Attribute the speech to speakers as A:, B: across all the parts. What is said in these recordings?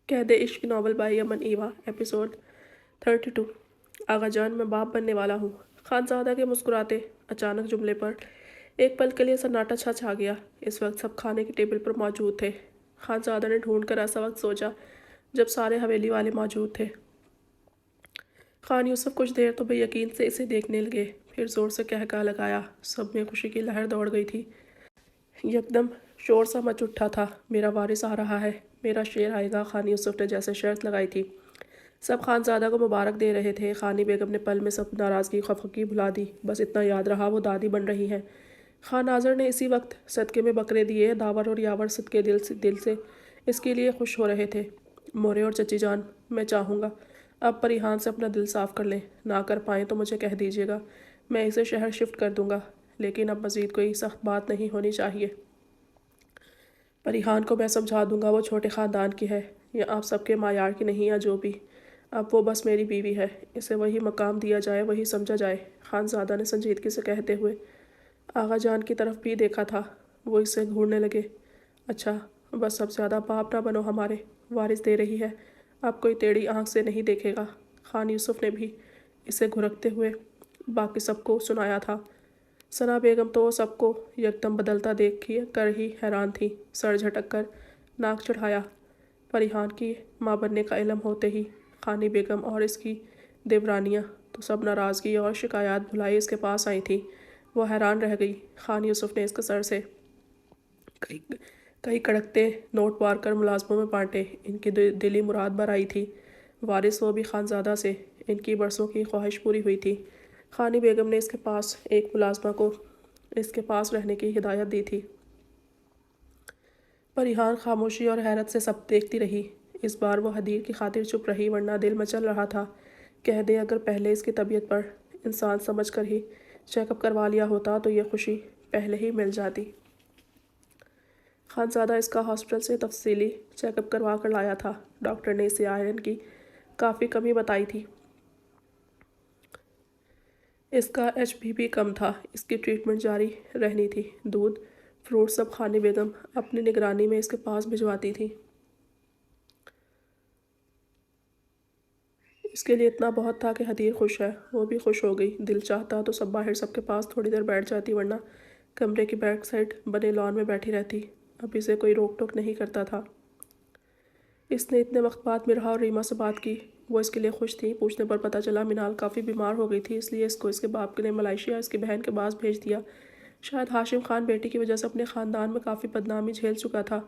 A: قید عشق novel by امن ایوا ایپیسوڈ 32 آغا جان میں باپ بننے والا ہوں۔ خانزادہ کے مسکراتے اچانک جملے پر ایک پل کے لیے سناٹا چھا گیا۔ اس وقت سب کھانے کی ٹیبل پر موجود تھے۔ خانزادہ نے ڈھونڈ کر ایسا وقت سوچا جب سارے حویلی والے موجود تھے۔ خان یوسف کچھ دیر تو بے یقین سے اسے دیکھنے لگے، پھر زور سے قہقہ لگایا۔ سب میں خوشی کی لہر دوڑ گئی تھی۔ یکدم شور سا مچ اٹھا تھا، میرا وارث آ رہا ہے، میرا شیر آئے گا۔ خان یوسف نے جیسے شرط لگائی تھی۔ سب خانزادہ کو مبارک دے رہے تھے۔ خانی بیگم نے پل میں سب ناراضگی خفگی بھلا دی، بس اتنا یاد رہا وہ دادی بن رہی ہیں۔ خان ناظر نے اسی وقت صدقے میں بکرے دیے۔ داور اور یاور صدقے دل سے اس کے لیے خوش ہو رہے تھے۔ مورے اور چچی جان، میں چاہوں گا اب پریحان سے اپنا دل صاف کر لیں۔ نہ کر پائیں تو مجھے کہہ دیجیے گا، میں اسے شہر شفٹ کر دوں گا، لیکن اب مزید کوئی سخت بات نہیں ہونی چاہیے۔ پریحان کو میں سمجھا دوں گا وہ چھوٹے خاندان کی ہے، یا آپ سب کے معیار کی نہیں، یا جو بھی، اب وہ بس میری بیوی ہے، اسے وہی مقام دیا جائے، وہی سمجھا جائے۔ خانزادہ نے سنجیدگی سے کہتے ہوئے آغا جان کی طرف بھی دیکھا تھا۔ وہ اس سے گھورنے لگے۔ اچھا، بس اب زیادہ باپ نہ بنو ہمارے، وارث دے رہی ہے، اب کوئی ٹیڑھی آنکھ سے نہیں دیکھے گا۔ خان یوسف نے بھی اسے گھرکتے ہوئے باقی سب کو سنایا تھا۔ ثنا بیگم تو سب کو یکدم بدلتا دیکھ کر ہی حیران تھی۔ سر جھٹک کر ناک چڑھایا۔ پریحان کی ماں بننے کا علم ہوتے ہی خانی بیگم اور اس کی دیورانیاں تو سب ناراضگی اور شکایات بھلائے اس کے پاس آئی تھیں۔ وہ حیران رہ گئی۔ خان یوسف نے اس کے سر سے کئی کڑکتے نوٹ وار کر ملازموں میں بانٹے۔ ان کی دلی مراد بر آئی تھی، وارث وہ بھی خانزادہ سے۔ ان کی برسوں کی خواہش پوری ہوئی تھی۔ خانی بیگم نے اس کے پاس ایک ملازمہ کو اس کے پاس رہنے کی ہدایت دی تھی۔ پریحان خاموشی اور حیرت سے سب دیکھتی رہی۔ اس بار وہ حدیر کی خاطر چپ رہی، ورنہ دل مچل رہا تھا۔ کہہ دیں اگر پہلے اس کی طبیعت پر انسان سمجھ کر ہی چیک اپ کروا لیا ہوتا تو یہ خوشی پہلے ہی مل جاتی۔ خانزادہ اس کا ہاسپٹل سے تفصیلی چیک اپ کروا کر لایا تھا۔ ڈاکٹر نے اسے آئرن کی کافی کمی بتائی تھی۔ اس کا HB بھی کم تھا، اس کی ٹریٹمنٹ جاری رہنی تھی۔ دودھ، فروٹ سب خانی بیگم اپنی نگرانی میں اس کے پاس بھجواتی تھی۔ اس کے لیے اتنا بہت تھا کہ حدیر خوش ہے، وہ بھی خوش ہو گئی۔ دل چاہتا تو سب باہر سب کے پاس تھوڑی دیر بیٹھ جاتی، ورنہ کمرے کی بیک سائڈ بنے لان میں بیٹھی رہتی۔ اب اسے کوئی روک ٹوک نہیں کرتا تھا۔ اس نے اتنے وقت بعد مرحا اور ریما سے بات کی۔ وہ اس کے لیے خوش تھی۔ پوچھنے پر پتہ چلا منال کافی بیمار ہو گئی تھی، اس لیے اس کو اس کے باپ نے ملائیشیا اس کی بہن کے پاس بھیج دیا۔ شاید ہاشم خان بیٹی کی وجہ سے اپنے خاندان میں کافی بدنامی جھیل چکا تھا۔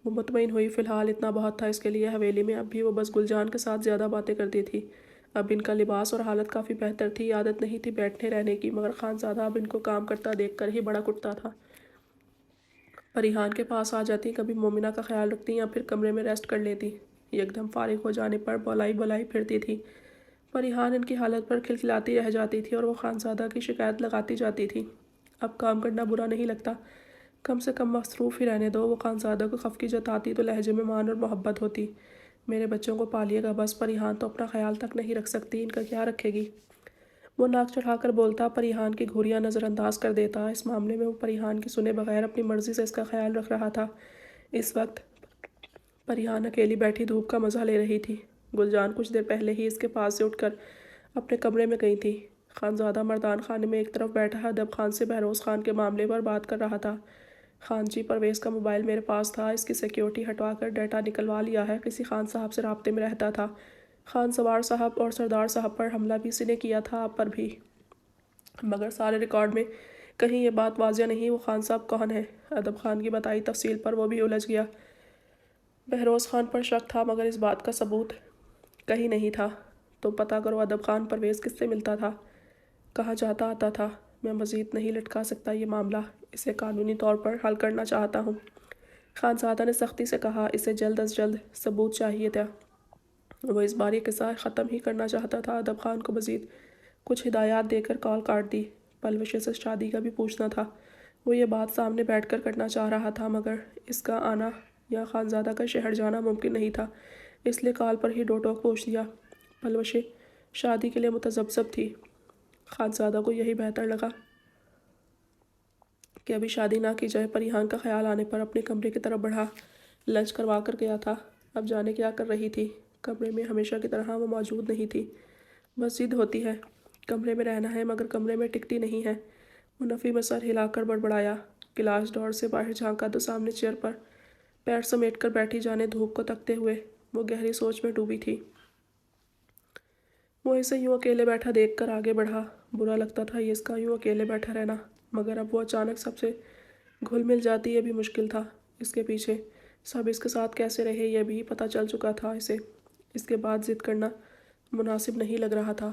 A: وہ مطمئن ہوئی، فی الحال اتنا بہت تھا اس کے لیے حویلی میں۔ اب بھی وہ بس گلجان کے ساتھ زیادہ باتیں کرتی تھی۔ اب ان کا لباس اور حالت کافی بہتر تھی۔ عادت نہیں تھی بیٹھنے رہنے کی، مگر خانزادہ اب ان کو کام کرتا دیکھ کر ہی بڑا کٹتا تھا۔ پریحان کے پاس آ جاتی، کبھی مومنہ کا خیال رکھتی یا پھر کمرے میں ریسٹ کر لیتی۔ یکدم فارغ ہو جانے پر بولائی پھرتی تھی۔ پریحان ان کی حالت پر کھلکھلاتی رہ جاتی تھی اور وہ خانزادہ کی شکایت لگاتی جاتی تھی۔ اب کام کرنا برا نہیں لگتا، کم سے کم مصروف ہی رہنے دو۔ وہ خانزادہ کو خفگی جتاتی تو لہجے میں مان اور محبت ہوتی۔ میرے بچوں کو پالیے گا بس، پریحان تو اپنا خیال تک نہیں رکھ سکتی، ان کا کیا رکھے گی؟ وہ ناک چڑھا کر بولتا، پریحان کی گھوریاں نظر انداز کر دیتا۔ اس معاملے میں وہ پریحان کی سنے بغیر اپنی مرضی سے اس کا خیال رکھ رہا تھا۔ اس وقت پریحان اکیلی بیٹھی دھوپ کا مزہ لے رہی تھی۔ گلجان کچھ دیر پہلے ہی اس کے پاس سے اٹھ کر اپنے کمرے میں گئی تھی۔ خانزادہ مردان خانے میں ایک طرف بیٹھا ادب خان سے بہروز خان کے معاملے پر بات کر رہا تھا۔ خان جی، پرویز کا موبائل میرے پاس تھا، اس کی سیکیورٹی ہٹوا کر ڈیٹا نکلوا لیا ہے، کسی خان صاحب سے رابطے میں رہتا تھا۔ خان سوار صاحب اور سردار صاحب پر حملہ بھی اسی نے کیا تھا، آپ پر بھی، مگر سارے ریکارڈ میں کہیں یہ بات واضح نہیں وہ خان صاحب کون ہے۔ ادب خان کی بتائی تفصیل پر وہ بھی الجھ گیا۔ بہروز خان پر شک تھا، مگر اس بات کا ثبوت کہیں نہیں تھا۔ تو پتہ کرو ادب خان پرویز کس سے ملتا تھا، کہاں جاتا آتا تھا۔ میں مزید نہیں لٹکا سکتا یہ معاملہ، اسے قانونی طور پر حل کرنا چاہتا ہوں۔ خانزادہ نے سختی سے کہا، اسے جلد از جلد ثبوت چاہیے تھا۔ وہ اس بار یہ قصہ ختم ہی کرنا چاہتا تھا۔ ادب خان کو مزید کچھ ہدایات دے کر کال کاٹ دی۔ پلوشے سے شادی کا بھی پوچھنا تھا۔ وہ یہ بات سامنے بیٹھ کر کرنا چاہ رہا تھا، مگر اس کا آنا یا خانزادہ کا شہر جانا ممکن نہیں تھا، اس لیے کال پر ہی دو ٹوک پوچھ دیا۔ پلوشے شادی کے لیے متذبذب تھی۔ خانزادہ کو یہی بہتر لگا کہ ابھی شادی نہ کی جائے۔ پریحان کا خیال آنے پر اپنے کمرے کی طرف بڑھا۔ لنچ کروا کر گیا تھا، اب جانے کیا کر رہی تھی۔ کمرے میں ہمیشہ کی طرح وہ موجود نہیں تھی۔ بس ضد ہوتی ہے، کمرے میں رہنا ہے مگر کمرے میں ٹکتی نہیں ہے۔ منفی میں سر ہلا کر بڑبڑایا۔ کلاس ڈور سے باہر جھانکا تو سامنے چیئر پر پیر سمیٹ کر بیٹھی جانے دھوپ کو تکتے ہوئے وہ گہری سوچ میں ڈوبی تھی۔ وہ اسے یوں اکیلے بیٹھا دیکھ کر آگے بڑھا۔ برا لگتا تھا یہ اس کا یوں اکیلے بیٹھا رہنا، مگر اب وہ اچانک سب سے گھل مل جاتی یہ بھی مشکل تھا۔ اس کے پیچھے سب اس کے ساتھ کیسے رہے یہ بھی پتہ چل چکا تھا اسے۔ اس کے بعد ضد کرنا مناسب نہیں لگ رہا تھا۔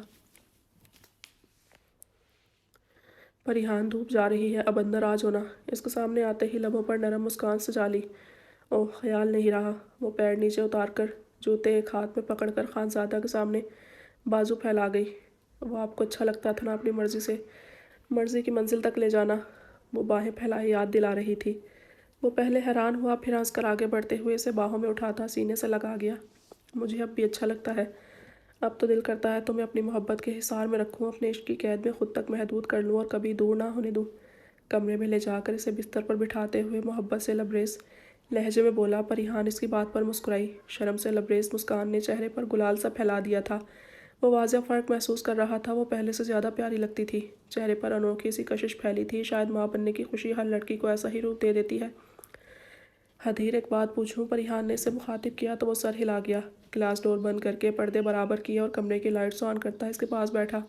A: پریحان دھوپ جا رہی ہے، اب اندر آ جانا۔ اس کے سامنے آتے ہی لبوں پر نرم مسکان سجا لی۔ اوہ، خیال نہیں رہا۔ وہ پیر نیچے اتار کر جوتے ایک ہاتھ میں پکڑ کر خانزادہ کے سامنے بازو پھیلا گئی۔ وہ آپ کو اچھا لگتا تھا نا اپنی مرضی سے مرضی کی منزل تک لے جانا؟ وہ باہیں پھیلائے یاد دلا رہی تھی۔ وہ پہلے حیران ہوا، پھر ہنس کر آگے بڑھتے ہوئے اسے باہوں میں اٹھاتا سینے سے لگا گیا۔ مجھے اب بھی اچھا لگتا ہے۔ اب تو دل کرتا ہے تمہیں اپنی محبت کے حصار میں رکھوں، اپنے عشق کی قید میں خود تک محدود کر لوں اور کبھی دور نہ ہونے دوں۔ کمرے میں لے جا کر اسے بستر پر بٹھاتے ہوئے محبت سے لبریز لہجے میں بولا۔ پریحان اس کی بات پر مسکرائی۔ شرم سے لبریز مسکان نے چہرے پر گلال سا پھیلا دیا تھا۔ وہ واضح فرق محسوس کر رہا تھا۔ وہ پہلے سے زیادہ پیاری لگتی تھی۔ چہرے پر انوکھی سی کشش پھیلی تھی۔ شاید ماں بننے کی خوشی ہر لڑکی کو ایسا ہی روپ دے دیتی ہے۔ حدیر، ایک بات پوچھوں؟ پریحان نے اسے مخاطب کیا تو وہ سر ہلا گیا۔ کلاس ڈور بند کر کے پردے برابر کیے اور کمرے کی لائٹس آن کرتا اس کے پاس بیٹھا۔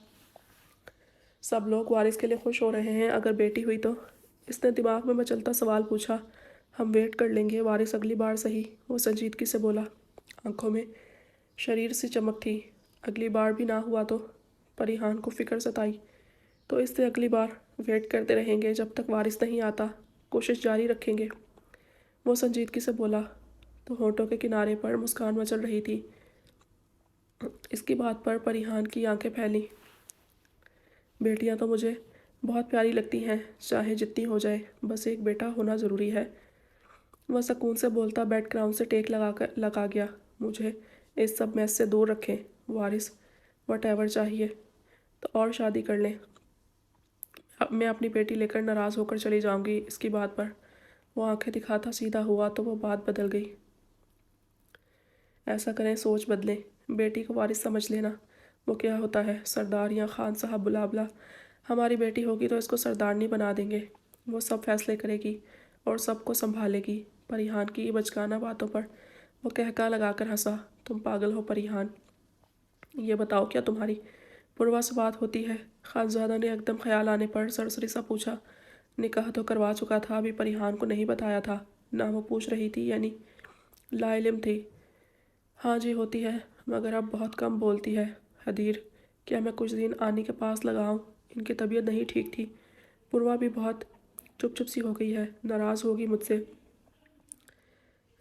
A: سب لوگ وارث کے لیے خوش ہو رہے ہیں، اگر بیٹی ہوئی تو؟ اس نے دماغ میں مچلتا سوال پوچھا۔ ہم ویٹ کر لیں گے، وارث اگلی بار صحیح، وہ سنجیدگی سے بولا۔ آنکھوں میں شریر سی چمک تھی۔ اگلی بار بھی نہ ہوا تو؟ پریحان کو فکر ستائی۔ تو اس سے اگلی بار ویٹ کرتے رہیں گے جب تک وارث نہیں آتا، کوشش جاری رکھیں گے، وہ سنجیدگی سے بولا تو ہونٹوں کے کنارے پر مسکان مچل رہی تھی۔ اس کی بات پر پریحان کی آنکھیں پھیلیں۔ بیٹیاں تو مجھے بہت پیاری لگتی ہیں، چاہے جتنی ہو جائے، بس ایک بیٹا ہونا ضروری ہے، وہ سکون سے بولتا بیک گراؤنڈ سے ٹیک لگا گیا۔ مجھے اس سب میس سے دور رکھیں وارث، وٹ ایور چاہیے تو اور شادی کر لیں۔ اب میں اپنی بیٹی لے کر ناراض ہو کر چلی جاؤں گی۔ اس کی بات پر وہ آنکھیں دکھاتا سیدھا ہوا تو وہ بات بدل گئی۔ ایسا کریں، سوچ بدلیں، بیٹی کو وارث سمجھ لینا۔ وہ کیا ہوتا ہے، سردار یا خان صاحب بلا بلا، ہماری بیٹی ہوگی تو اس کو سردارنی بنا دیں گے، وہ سب فیصلے کرے گی اور سب کو سنبھالے گی۔ پریحان کی بچکانہ باتوں پر وہ کہکا لگا کر ہنسا۔ تم پاگل ہو پریحان، یہ بتاؤ کیا تمہاری پوروا سے بات ہوتی ہے؟ خانزادہ نے ایک دم خیال آنے پر سرسری سا پوچھا۔ نکاح تو کروا چکا تھا، ابھی پریحان کو نہیں بتایا تھا نہ، وہ پوچھ رہی تھی یعنی لا علم تھی۔ ہاں جی ہوتی ہے، مگر اب بہت کم بولتی ہے۔ حدیر، کیا میں کچھ دن آنی کے پاس لگاؤں؟ ان کی طبیعت نہیں ٹھیک تھی۔ پوروا بھی بہت چپ چپ سی ہو گئی ہے، ناراض ہوگی مجھ سے۔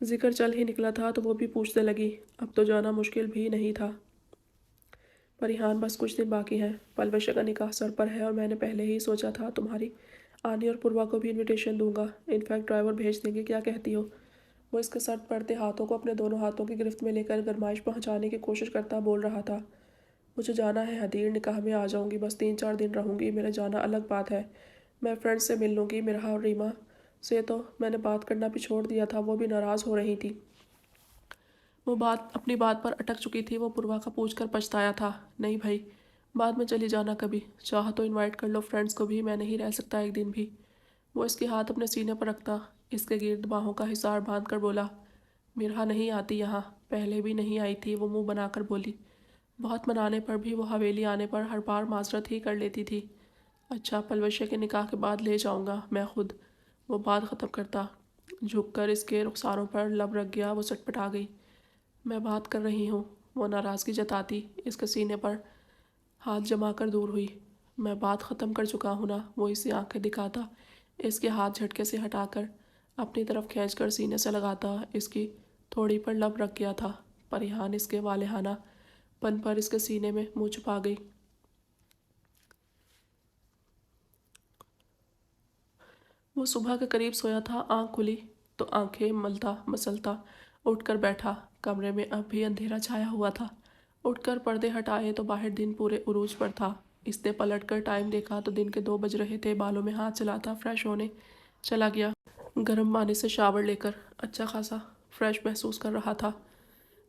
A: ذکر چل ہی نکلا تھا تو وہ بھی پوچھنے لگی۔ اب تو جانا مشکل بھی نہیں تھا پریحان، بس کچھ دن باقی ہیں، پلوشہ کا نکاح سر پر ہے اور میں نے پہلے ہی سوچا تھا تمہاری آنی اور پوروا کو بھی انویٹیشن دوں گا، انفیکٹ ڈرائیور بھیج دیں گے، کیا کہتی ہو؟ وہ اس کے سر پڑتے ہاتھوں کو اپنے دونوں ہاتھوں کی گرفت میں لے کر گرمائش پہنچانے کی کوشش کرتا بول رہا تھا۔ مجھے جانا ہے حدیر، نکاح میں آ جاؤں گی، بس 3-4 دن رہوں گی، میرا جانا الگ بات ہے، میں فرینڈس سے مل لوں گی۔ مرحا اور ریما سے تو میں نے بات کرنا بھی چھوڑ دیا تھا، وہ بھی ناراض ہو رہی تھی۔ وہ اپنی بات پر اٹک چکی تھی۔ وہ پوروا کا پوچھ کر پچھتایا تھا۔ نہیں بھائی، بعد میں چلی جانا کبھی، چاہو تو انوائٹ کر لو فرینڈس کو بھی، میں نہیں رہ سکتا ایک دن بھی۔ وہ اس کے ہاتھ اپنے سینے پر رکھتا اس کے گرد باہوں کا حصار باندھ کر بولا۔ مرحا نہیں آتی یہاں، پہلے بھی نہیں آئی تھی، وہ منہ بنا کر بولی۔ بہت منانے پر بھی وہ حویلی آنے پر ہر بار معذرت ہی کر لیتی تھی۔ اچھا، پلوشے کے نکاح کے بعد لے جاؤں گا میں خود، وہ بات ختم کرتا جھک کر اس کے رخساروں پر لب رکھ گیا۔ وہ سٹپٹا گئی۔ میں بات کر رہی ہوں، وہ ناراضگی جتاتی اس کے سینے پر ہاتھ جما کر دور ہوئی۔ میں بات ختم کر چکا ہوں نا، وہ اسے آنکھیں دکھاتا اس کے ہاتھ جھٹکے سے ہٹا کر اپنی طرف کھینچ کر سینے سے لگاتا اس کی تھوڑی پر لب رکھ گیا تھا۔ پریحان اس کے والہانہ پن پر اس کے سینے میں منہ چھپا گئی۔ وہ صبح کے قریب سویا تھا۔ آنکھ کھلی تو آنکھیں ملتا مسلتا اٹھ کر بیٹھا۔ کمرے میں اب بھی اندھیرا چھایا ہوا تھا۔ اٹھ کر پردے ہٹائے تو باہر دن پورے عروج پر تھا۔ اس نے پلٹ کر ٹائم دیکھا تو دن کے 2 بج رہے تھے۔ بالوں میں ہاتھ چلاتا فریش ہونے چلا گیا۔ گرم پانی سے شاور لے کر اچھا خاصا فریش محسوس کر رہا تھا۔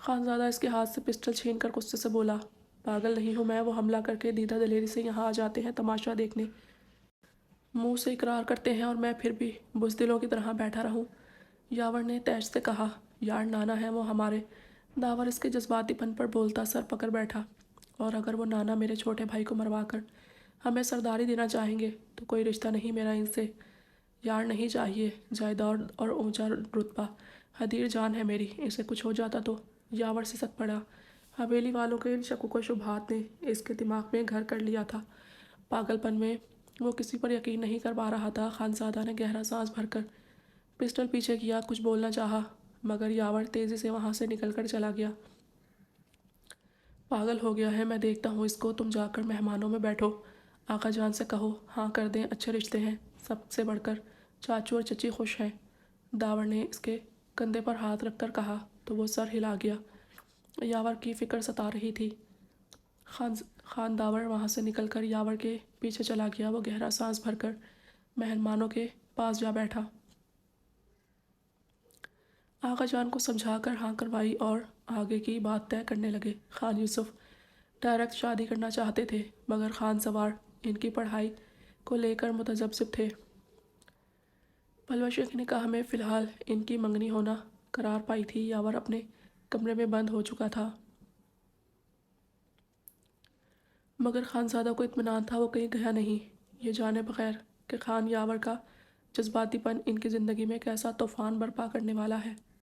A: خانزادہ اس کے ہاتھ سے پسٹل چھین کر غصے سے بولا، پاگل نہیں ہوں میں، وہ حملہ کر کے دیدہ دلیری سے یہاں آ جاتے ہیں تماشا دیکھنے، منہ سے اقرار کرتے ہیں اور میں پھر بھی بزدلوں کی طرح بیٹھا رہوں۔ یاور نے تیش سے کہا، یار نانا ہے وہ ہمارے۔ داور اس کے جذباتی پن پر بولتا سر پکڑ بیٹھا، اور اگر وہ نانا میرے چھوٹے بھائی کو مروا کر ہمیں سرداری دینا چاہیں گے تو کوئی رشتہ نہیں میرا ان سے، یار نہیں چاہیے جائیداد اور اونچا رتبہ، حدیر جان ہے میری، اسے کچھ ہو جاتا تو۔ یاور سسک پڑا، حویلی والوں کے ان شکوک و شبہات نے اس کے دماغ میں گھر کر لیا تھا، پاگل پن میں وہ کسی پر یقین نہیں کر پا رہا تھا۔ خانزادہ نے گہرا سانس بھر کر پسٹل پیچھے کیا، کچھ بولنا چاہا مگر یاور تیزی سے وہاں سے نکل کر چلا گیا۔ پاگل ہو گیا ہے، میں دیکھتا ہوں اس کو، تم جا کر مہمانوں میں بیٹھو، آقا جان سے کہو ہاں کر دیں، اچھے رشتے ہیں، سب سے بڑھ کر چاچو اور چچی خوش ہیں۔ داور نے اس کے کندھے پر ہاتھ رکھ کر کہا تو وہ سر ہلا گیا۔ یاور کی فکر ستا رہی تھی۔ خان داور وہاں سے نکل کر یاور کے پیچھے چلا گیا۔ وہ گہرا سانس بھر کر مہمانوں کے پاس جا بیٹھا، آقا جان کو سمجھا کر ہاں کروائی اور آگے کی بات طے کرنے لگے۔ خان یوسف ڈائریکٹ شادی کرنا چاہتے تھے مگر خان سوار ان کی پڑھائی کو لے کر متذبذب تھے۔ پلوہ شیخ نے کہا میں فی الحال ان کی منگنی ہونا قرار پائی تھی۔ یاور اپنے کمرے میں بند ہو چکا تھا مگر خانزادہ کو اطمینان تھا وہ کہیں گیا نہیں، یہ جانے بغیر کہ خان یاور کا جذباتی پن ان کی زندگی میں کیسا طوفان برپا کرنے والا ہے۔